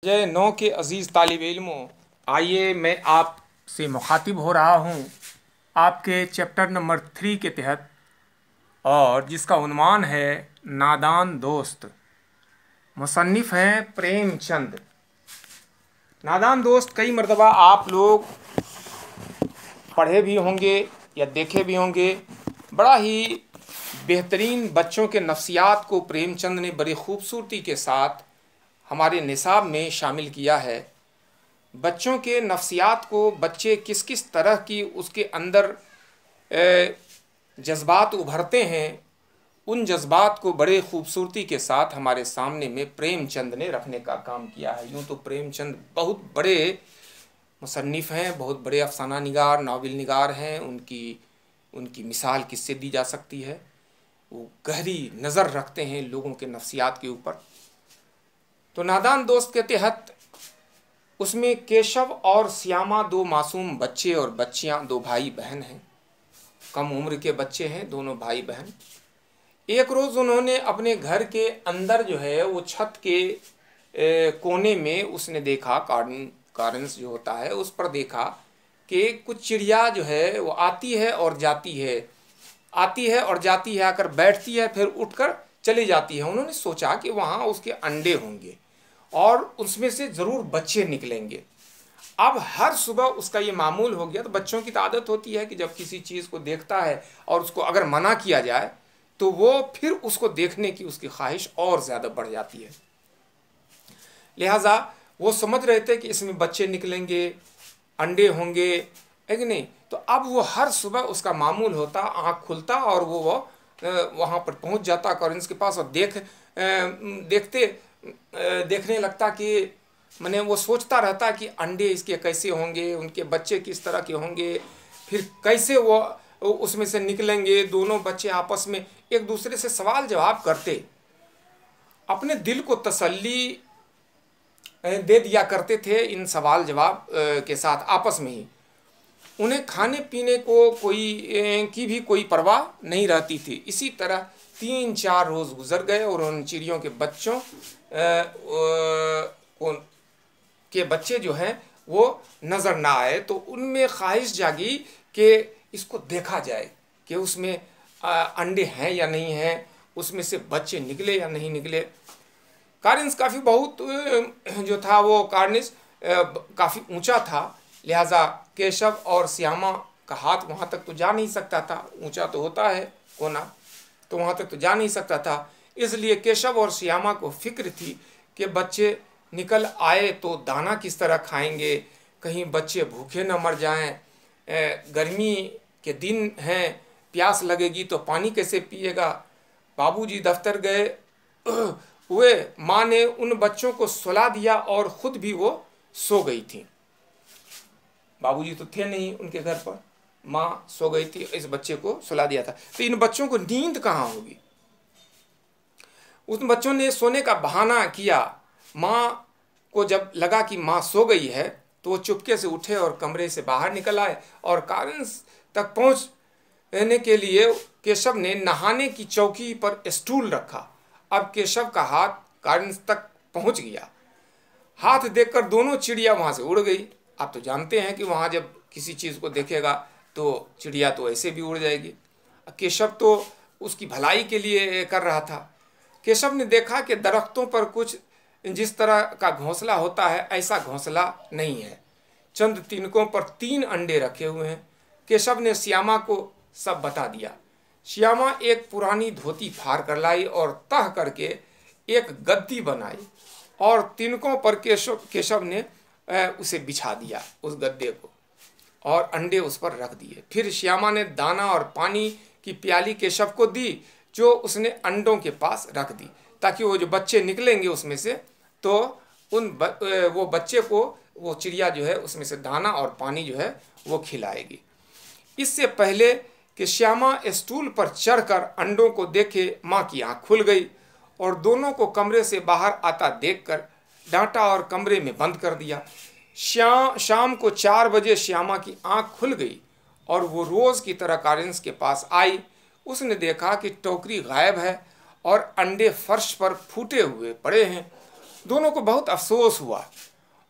जय नौ के अज़ीज़ तालिब इल्मों, आइए मैं आपसे मुखातिब हो रहा हूँ आपके चैप्टर नंबर 3 के तहत, और जिसका उन्वान है नादान दोस्त। मुसन्निफ़ हैं प्रेमचंद। नादान दोस्त कई मरतबा आप लोग पढ़े भी होंगे या देखे भी होंगे। बड़ा ही बेहतरीन बच्चों के नफ्सियात को प्रेमचंद ने बड़ी खूबसूरती के साथ हमारे निसाब में शामिल किया है। बच्चों के नफ्सियात को, बच्चे किस किस तरह की उसके अंदर जज्बात उभरते हैं, उन जज्बात को बड़े खूबसूरती के साथ हमारे सामने में प्रेमचंद ने रखने का काम किया है। यूँ तो प्रेमचंद बहुत बड़े मुसन्निफ़ हैं, बहुत बड़े अफसाना निगार, नावल निगार हैं। उनकी मिसाल किससे दी जा सकती है। वो गहरी नज़र रखते हैं लोगों के नफ्सियात के ऊपर। तो नादान दोस्त के तहत उसमें केशव और श्यामा दो मासूम बच्चे और बच्चियां, दो भाई बहन हैं। कम उम्र के बच्चे हैं दोनों भाई बहन। एक रोज़ उन्होंने अपने घर के अंदर जो है वो छत के कोने में उसने देखा, कार्डन्स जो होता है उस पर देखा कि कुछ चिड़िया जो है वो आती है और जाती है, आती है और जाती है, आकर बैठती है, फिर उठकर चली जाती है। उन्होंने सोचा कि वहाँ उसके अंडे होंगे और उसमें से ज़रूर बच्चे निकलेंगे। अब हर सुबह उसका ये मामूल हो गया। तो बच्चों की तो आदत होती है कि जब किसी चीज़ को देखता है और उसको अगर मना किया जाए तो वो फिर उसको देखने की उसकी ख्वाहिश और ज़्यादा बढ़ जाती है। लिहाजा वो समझ रहे थे कि इसमें बच्चे निकलेंगे, अंडे होंगे, है कि नहीं। तो अब वो हर सुबह उसका मामूल होता, आँख खुलता और वो वहाँ पर पहुँच जाता कॉरिन्स के पास और देखने लगता कि मैंने वो सोचता रहता कि अंडे इसके कैसे होंगे, उनके बच्चे किस तरह के होंगे, फिर कैसे वो उसमें से निकलेंगे। दोनों बच्चे आपस में एक दूसरे से सवाल जवाब करते, अपने दिल को तसल्ली दे दिया करते थे इन सवाल जवाब के साथ आपस में ही। उन्हें खाने पीने को की भी कोई परवाह नहीं रहती थी। इसी तरह 3-4 रोज़ गुजर गए और उन चिड़ियों के बच्चों के बच्चे जो हैं वो नज़र ना आए। तो उनमें ख्वाहिश जागी कि इसको देखा जाए कि उसमें अंडे हैं या नहीं हैं, उसमें से बच्चे निकले या नहीं निकले। कार्निस काफ़ी बहुत जो था वो कार्निस काफ़ी ऊंचा था, लिहाजा केशव और श्यामा का हाथ वहाँ तक तो जा नहीं सकता था। ऊंचा तो होता है कोना, तो वहाँ तक तो जा नहीं सकता था। इसलिए केशव और श्यामा को फिक्र थी कि बच्चे निकल आए तो दाना किस तरह खाएंगे, कहीं बच्चे भूखे न मर जाएं, गर्मी के दिन हैं, प्यास लगेगी तो पानी कैसे पिएगा। बाबूजी दफ्तर गए हुए, माँ ने उन बच्चों को सुला दिया और ख़ुद भी वो सो गई थी। बाबूजी तो थे नहीं उनके घर पर, माँ सो गई थी, इस बच्चे को सुला दिया था। तो इन बच्चों को नींद कहाँ होगी। उन बच्चों ने सोने का बहाना किया। माँ को जब लगा कि माँ सो गई है तो वो चुपके से उठे और कमरे से बाहर निकल आए और कार्निस तक पहुँचने के लिए केशव ने नहाने की चौकी पर स्टूल रखा। अब केशव का हाथ कार्निस तक पहुँच गया। हाथ देखकर दोनों चिड़िया वहाँ से उड़ गई। आप तो जानते हैं कि वहाँ जब किसी चीज़ को देखेगा तो चिड़िया तो ऐसे भी उड़ जाएगी। केशव तो उसकी भलाई के लिए कर रहा था। केशव ने देखा कि दरख्तों पर कुछ जिस तरह का घोंसला होता है ऐसा घोंसला नहीं है। चंद तिनकों पर 3 अंडे रखे हुए हैं। केशव ने श्यामा को सब बता दिया। श्यामा एक पुरानी धोती फाड़ कर लाई और तह करके एक गद्दी बनाई और तिनकों पर केशव ने उसे बिछा दिया, उस गद्दे को, और अंडे उस पर रख दिए। फिर श्यामा ने दाना और पानी की प्याली केशव को दी जो उसने अंडों के पास रख दी, ताकि वो जो बच्चे निकलेंगे उसमें से तो वो बच्चे को वो चिड़िया जो है उसमें से दाना और पानी जो है वो खिलाएगी। इससे पहले कि श्यामा स्टूल पर चढ़कर अंडों को देखे, माँ की आँख खुल गई और दोनों को कमरे से बाहर आता देखकर डांटा और कमरे में बंद कर दिया। शाम को 4 बजे श्यामा की आँख खुल गई और वो रोज़ की तरह कार्निस के पास आई। उसने देखा कि टोकरी गायब है और अंडे फर्श पर फूटे हुए पड़े हैं। दोनों को बहुत अफसोस हुआ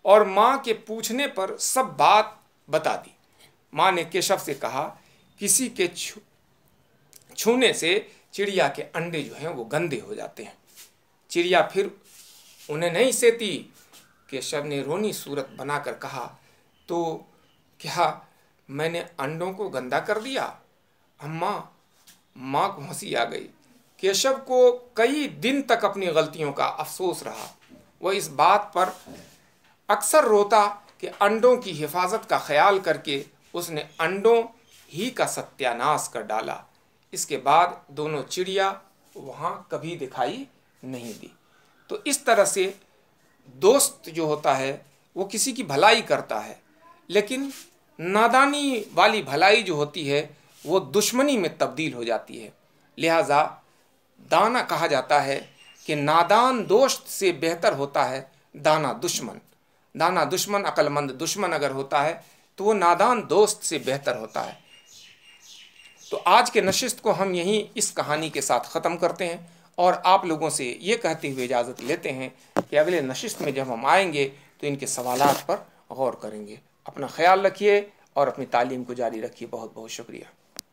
और माँ के पूछने पर सब बात बता दी। माँ ने केशव से कहा, किसी के छूने से चिड़िया के अंडे जो हैं वो गंदे हो जाते हैं। चिड़िया फिर उन्हें नहीं सहती। केशव ने रोनी सूरत बनाकर कहा, तो क्या मैंने अंडों को गंदा कर दिया? अम्मा। माँ को हंसी आ गई। केशव को कई दिन तक अपनी गलतियों का अफसोस रहा। वह इस बात पर अक्सर रोता कि अंडों की हिफाजत का ख्याल करके उसने अंडों ही का सत्यानाश कर डाला। इसके बाद दोनों चिड़िया वहाँ कभी दिखाई नहीं दी। तो इस तरह से दोस्त जो होता है वो किसी की भलाई करता है, लेकिन नादानी वाली भलाई जो होती है वो दुश्मनी में तब्दील हो जाती है। लिहाजा दाना कहा जाता है कि नादान दोस्त से बेहतर होता है दाना दुश्मन। दाना दुश्मन, अक्लमंद दुश्मन अगर होता है तो वो नादान दोस्त से बेहतर होता है। तो आज के नशिस्त को हम यहीं इस कहानी के साथ ख़त्म करते हैं और आप लोगों से ये कहते हुए इजाज़त लेते हैं कि अगले नशिस्त में जब हम आएंगे तो इनके सवालात पर गौर करेंगे। अपना ख्याल रखिए और अपनी तालीम को जारी रखिए। बहुत बहुत शुक्रिया।